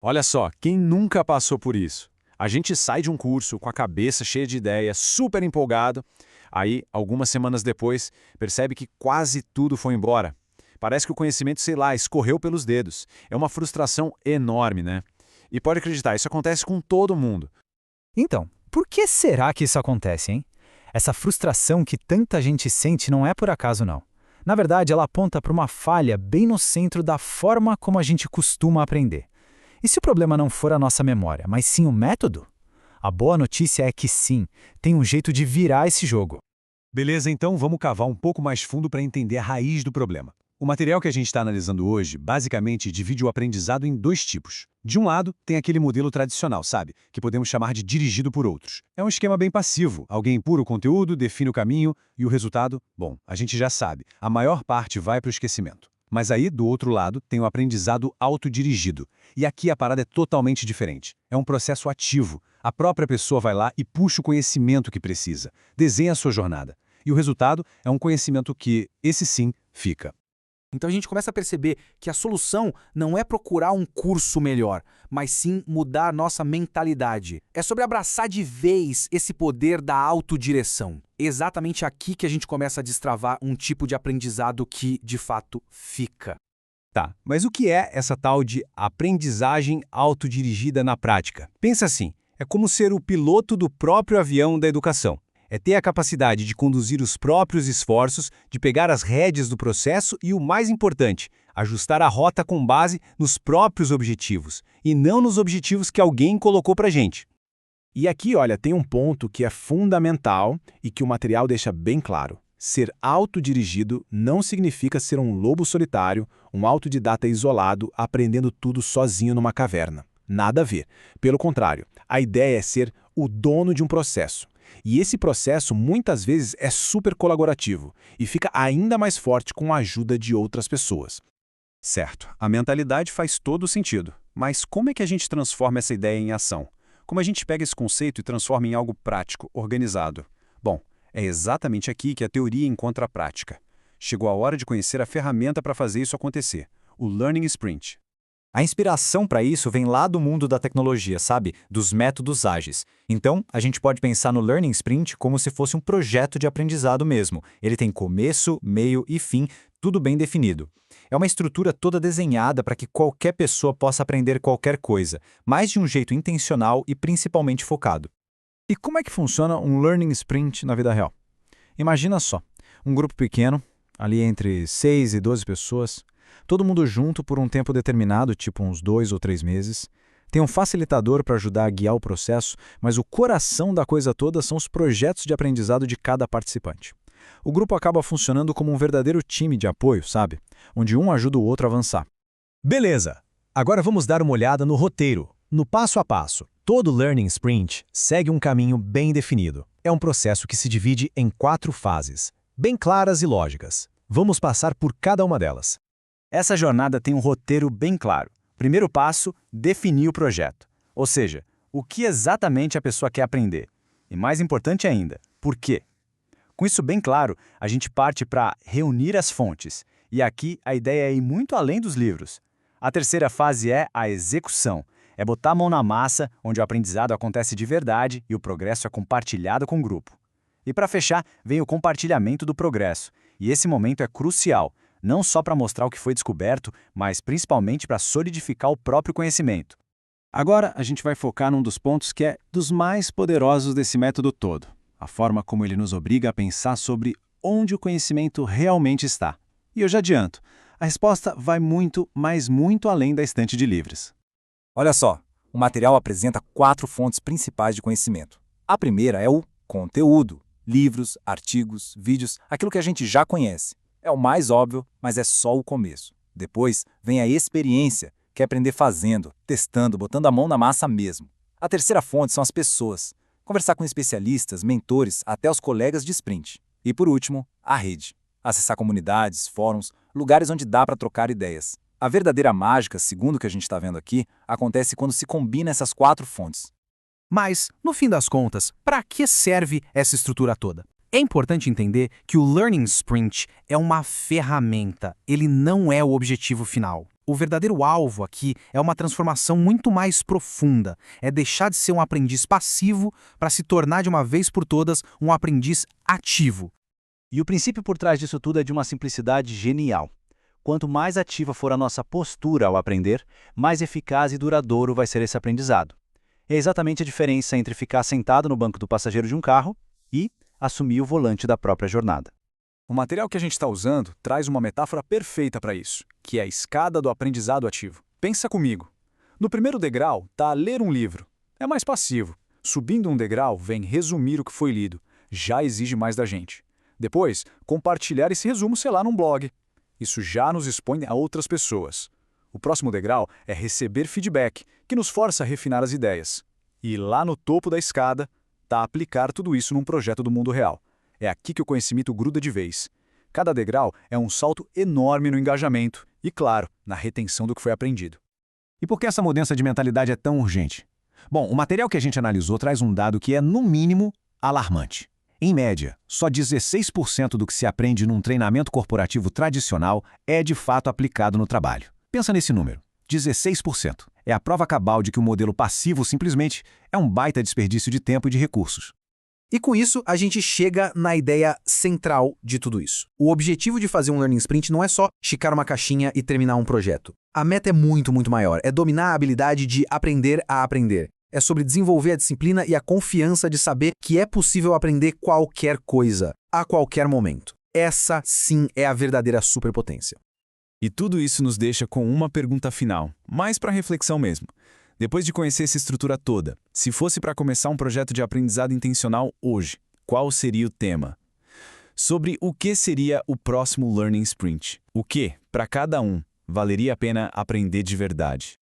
Olha só, quem nunca passou por isso? A gente sai de um curso com a cabeça cheia de ideias, super empolgado, aí, algumas semanas depois, percebe que quase tudo foi embora. Parece que o conhecimento, sei lá, escorreu pelos dedos. É uma frustração enorme, né? E pode acreditar, isso acontece com todo mundo. Então, por que será que isso acontece, hein? Essa frustração que tanta gente sente não é por acaso, não. Na verdade, ela aponta para uma falha bem no centro da forma como a gente costuma aprender. E se o problema não for a nossa memória, mas sim o método? A boa notícia é que sim, tem um jeito de virar esse jogo. Beleza, então vamos cavar um pouco mais fundo para entender a raiz do problema. O material que a gente está analisando hoje basicamente divide o aprendizado em dois tipos. De um lado, tem aquele modelo tradicional, sabe? Que podemos chamar de dirigido por outros. É um esquema bem passivo. Alguém impura o conteúdo, define o caminho e o resultado, bom, a gente já sabe. A maior parte vai para o esquecimento. Mas aí, do outro lado, tem o aprendizado autodirigido. E aqui a parada é totalmente diferente. É um processo ativo. A própria pessoa vai lá e puxa o conhecimento que precisa. Desenha a sua jornada. E o resultado é um conhecimento que, esse sim, fica. Então a gente começa a perceber que a solução não é procurar um curso melhor, mas sim mudar a nossa mentalidade. É sobre abraçar de vez esse poder da autodireção. Exatamente aqui que a gente começa a destravar um tipo de aprendizado que, de fato, fica. Tá, mas o que é essa tal de aprendizagem autodirigida na prática? Pensa assim, é como ser o piloto do próprio avião da educação. É ter a capacidade de conduzir os próprios esforços, de pegar as rédeas do processo e, o mais importante, ajustar a rota com base nos próprios objetivos, e não nos objetivos que alguém colocou pra gente. E aqui, olha, tem um ponto que é fundamental e que o material deixa bem claro. Ser autodirigido não significa ser um lobo solitário, um autodidata isolado, aprendendo tudo sozinho numa caverna. Nada a ver. Pelo contrário, a ideia é ser o dono de um processo. E esse processo, muitas vezes, é super colaborativo e fica ainda mais forte com a ajuda de outras pessoas. Certo, a mentalidade faz todo sentido. Mas como é que a gente transforma essa ideia em ação? Como a gente pega esse conceito e transforma em algo prático, organizado? Bom, é exatamente aqui que a teoria encontra a prática. Chegou a hora de conhecer a ferramenta para fazer isso acontecer, o Learning Sprint. A inspiração para isso vem lá do mundo da tecnologia, sabe? Dos métodos ágeis. Então, a gente pode pensar no Learning Sprint como se fosse um projeto de aprendizado mesmo. Ele tem começo, meio e fim, tudo bem definido. É uma estrutura toda desenhada para que qualquer pessoa possa aprender qualquer coisa, mas de um jeito intencional e principalmente focado. E como é que funciona um Learning Sprint na vida real? Imagina só, um grupo pequeno, ali entre 6 e 12 pessoas, todo mundo junto por um tempo determinado, tipo uns 2 ou 3 meses. Tem um facilitador para ajudar a guiar o processo, mas o coração da coisa toda são os projetos de aprendizado de cada participante. O grupo acaba funcionando como um verdadeiro time de apoio, sabe? Onde um ajuda o outro a avançar. Beleza! Agora vamos dar uma olhada no roteiro, no passo a passo. Todo Learning Sprint segue um caminho bem definido. É um processo que se divide em 4 fases, bem claras e lógicas. Vamos passar por cada uma delas. Essa jornada tem um roteiro bem claro. Primeiro passo, definir o projeto. Ou seja, o que exatamente a pessoa quer aprender. E mais importante ainda, por quê? Com isso bem claro, a gente parte para reunir as fontes. E aqui a ideia é ir muito além dos livros. A terceira fase é a execução. É botar a mão na massa, onde o aprendizado acontece de verdade e o progresso é compartilhado com o grupo. E para fechar, vem o compartilhamento do progresso. E esse momento é crucial. Não só para mostrar o que foi descoberto, mas principalmente para solidificar o próprio conhecimento. Agora a gente vai focar num dos pontos que é dos mais poderosos desse método todo, a forma como ele nos obriga a pensar sobre onde o conhecimento realmente está. E eu já adianto, a resposta vai muito, mas muito além da estante de livros. Olha só, o material apresenta 4 fontes principais de conhecimento. A primeira é o conteúdo, livros, artigos, vídeos, aquilo que a gente já conhece. É o mais óbvio, mas é só o começo. Depois vem a experiência, que é aprender fazendo, testando, botando a mão na massa mesmo. A terceira fonte são as pessoas. Conversar com especialistas, mentores, até os colegas de sprint. E por último, a rede. Acessar comunidades, fóruns, lugares onde dá para trocar ideias. A verdadeira mágica, segundo o que a gente está vendo aqui, acontece quando se combina essas 4 fontes. Mas, no fim das contas, para que serve essa estrutura toda? É importante entender que o Learning Sprint é uma ferramenta, ele não é o objetivo final. O verdadeiro alvo aqui é uma transformação muito mais profunda. É deixar de ser um aprendiz passivo para se tornar de uma vez por todas um aprendiz ativo. E o princípio por trás disso tudo é de uma simplicidade genial. Quanto mais ativa for a nossa postura ao aprender, mais eficaz e duradouro vai ser esse aprendizado. É exatamente a diferença entre ficar sentado no banco do passageiro de um carro e assumir o volante da própria jornada. O material que a gente está usando traz uma metáfora perfeita para isso, que é a escada do aprendizado ativo. Pensa comigo. No primeiro degrau está ler um livro. É mais passivo. Subindo um degrau vem resumir o que foi lido. Já exige mais da gente. Depois, compartilhar esse resumo, sei lá, num blog. Isso já nos expõe a outras pessoas. O próximo degrau é receber feedback, que nos força a refinar as ideias. E lá no topo da escada está aplicar tudo isso num projeto do mundo real. É aqui que o conhecimento gruda de vez. Cada degrau é um salto enorme no engajamento e, claro, na retenção do que foi aprendido. E por que essa mudança de mentalidade é tão urgente? Bom, o material que a gente analisou traz um dado que é, no mínimo, alarmante. Em média, só 16% do que se aprende num treinamento corporativo tradicional é de fato aplicado no trabalho. Pensa nesse número, 16%. É a prova cabal de que o modelo passivo simplesmente é um baita desperdício de tempo e de recursos. E com isso, a gente chega na ideia central de tudo isso. O objetivo de fazer um Learning Sprint não é só chicar uma caixinha e terminar um projeto. A meta é muito, muito maior. É dominar a habilidade de aprender a aprender. É sobre desenvolver a disciplina e a confiança de saber que é possível aprender qualquer coisa, a qualquer momento. Essa, sim, é a verdadeira superpotência. E tudo isso nos deixa com uma pergunta final, mais para reflexão mesmo. Depois de conhecer essa estrutura toda, se fosse para começar um projeto de aprendizado intencional hoje, qual seria o tema? Sobre o que seria o próximo Learning Sprint? O que, para cada um, valeria a pena aprender de verdade?